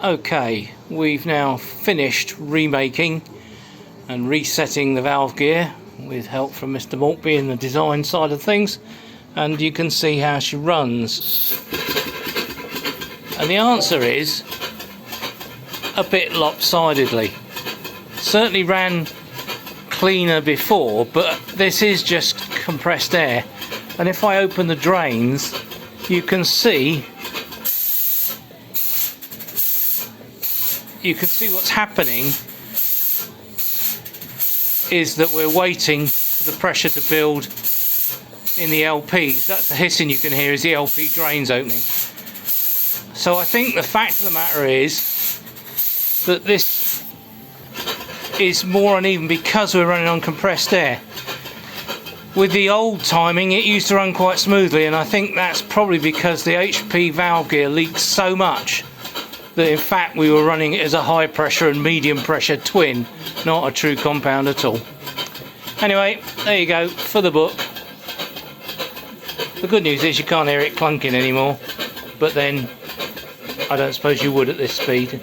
Okay, we've now finished remaking and resetting the valve gear with help from Mr. Maltby in the design side of things, and you can see how she runs. And the answer is a bit lopsidedly. Certainly ran cleaner before, but this is just compressed air, and if I open the drains you can see what's happening is that we're waiting for the pressure to build in the LPs. That's the hissing you can hear is the LP drains opening. So I think the fact of the matter is that this is more uneven because we're running on compressed air. With the old timing it used to run quite smoothly, and I think that's probably because the HP valve gear leaked so much that in fact we were running it as a high pressure and medium pressure twin, not a true compound at all. Anyway, there you go for the book. The good news is you can't hear it clunking anymore, but then I don't suppose you would at this speed.